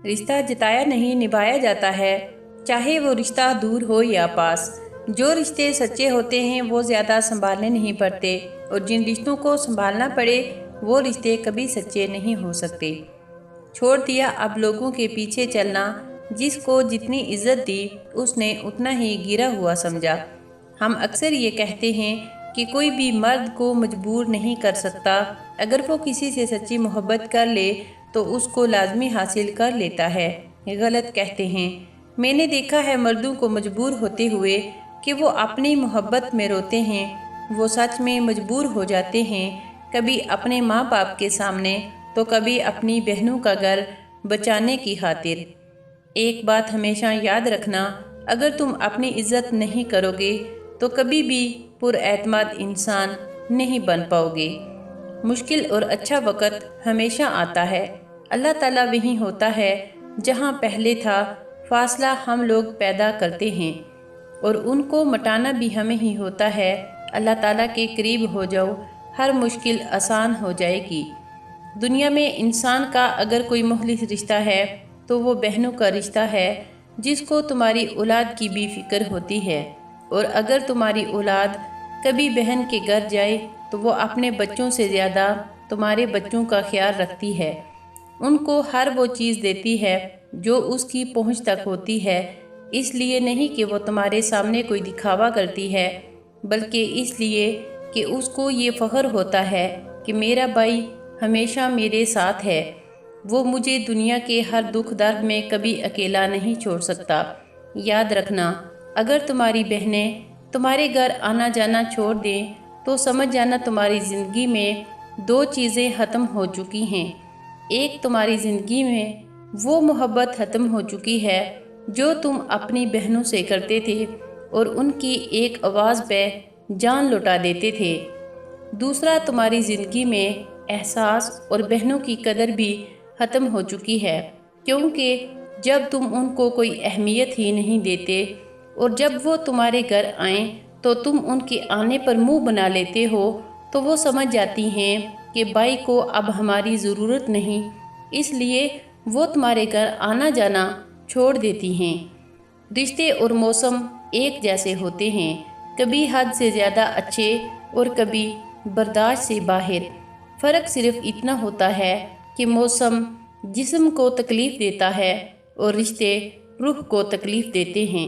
رشتہ جتایا نہیں نبھایا جاتا ہے، چاہے وہ رشتہ دور ہو یا پاس۔ جو رشتے سچے ہوتے ہیں وہ زیادہ سنبھالنے نہیں پڑتے، اور جن رشتوں کو سنبھالنا پڑے وہ رشتے کبھی سچے نہیں ہو سکتے۔ چھوڑ دیا اب لوگوں کے پیچھے چلنا، جس کو جتنی عزت دی اس نے اتنا ہی گرا ہوا سمجھا۔ ہم اکثر یہ کہتے ہیں کہ کوئی بھی مرد کو مجبور نہیں کر سکتا، اگر وہ کسی سے سچی محبت کر لے تو اس کو لازمی حاصل کر لیتا ہے۔ غلط کہتے ہیں۔ میں نے دیکھا ہے مردوں کو مجبور ہوتے ہوئے کہ وہ اپنی محبت میں روتے ہیں، وہ سچ میں مجبور ہو جاتے ہیں، کبھی اپنے ماں باپ کے سامنے تو کبھی اپنی بہنوں کا گھر بچانے کی خاطر۔ ایک بات ہمیشہ یاد رکھنا، اگر تم اپنی عزت نہیں کرو گے تو کبھی بھی پر اعتماد انسان نہیں بن پاؤ گے۔ مشکل اور اچھا وقت ہمیشہ آتا ہے۔ اللہ تعالیٰ وہیں ہوتا ہے جہاں پہلے تھا، فاصلہ ہم لوگ پیدا کرتے ہیں اور ان کو مٹانا بھی ہمیں ہی ہوتا ہے۔ اللہ تعالیٰ کے قریب ہو جاؤ، ہر مشکل آسان ہو جائے گی۔ دنیا میں انسان کا اگر کوئی مخلص رشتہ ہے تو وہ بہنوں کا رشتہ ہے، جس کو تمہاری اولاد کی بھی فکر ہوتی ہے، اور اگر تمہاری اولاد کبھی بہن کے گھر جائے تو وہ اپنے بچوں سے زیادہ تمہارے بچوں کا خیال رکھتی ہے، ان کو ہر وہ چیز دیتی ہے جو اس کی پہنچ تک ہوتی ہے، اس لیے نہیں کہ وہ تمہارے سامنے کوئی دکھاوا کرتی ہے، بلکہ اس لیے کہ اس کو یہ فخر ہوتا ہے کہ میرا بھائی ہمیشہ میرے ساتھ ہے، وہ مجھے دنیا کے ہر دکھ درد میں کبھی اکیلا نہیں چھوڑ سکتا۔ یاد رکھنا، اگر تمہاری بہنیں تمہارے گھر آنا جانا چھوڑ دیں تو سمجھ جانا تمہاری زندگی میں دو چیزیں ختم ہو چکی ہیں۔ ایک، تمہاری زندگی میں وہ محبت ختم ہو چکی ہے جو تم اپنی بہنوں سے کرتے تھے اور ان کی ایک آواز پہ جان لٹا دیتے تھے۔ دوسرا، تمہاری زندگی میں احساس اور بہنوں کی قدر بھی ختم ہو چکی ہے، کیونکہ جب تم ان کو کوئی اہمیت ہی نہیں دیتے اور جب وہ تمہارے گھر آئیں تو تم ان کے آنے پر منہ بنا لیتے ہو، تو وہ سمجھ جاتی ہیں کہ بھائی کو اب ہماری ضرورت نہیں، اس لیے وہ تمہارے گھر آنا جانا چھوڑ دیتی ہیں۔ رشتے اور موسم ایک جیسے ہوتے ہیں، کبھی حد سے زیادہ اچھے اور کبھی برداشت سے باہر۔ فرق صرف اتنا ہوتا ہے کہ موسم جسم کو تکلیف دیتا ہے اور رشتے روح کو تکلیف دیتے ہیں۔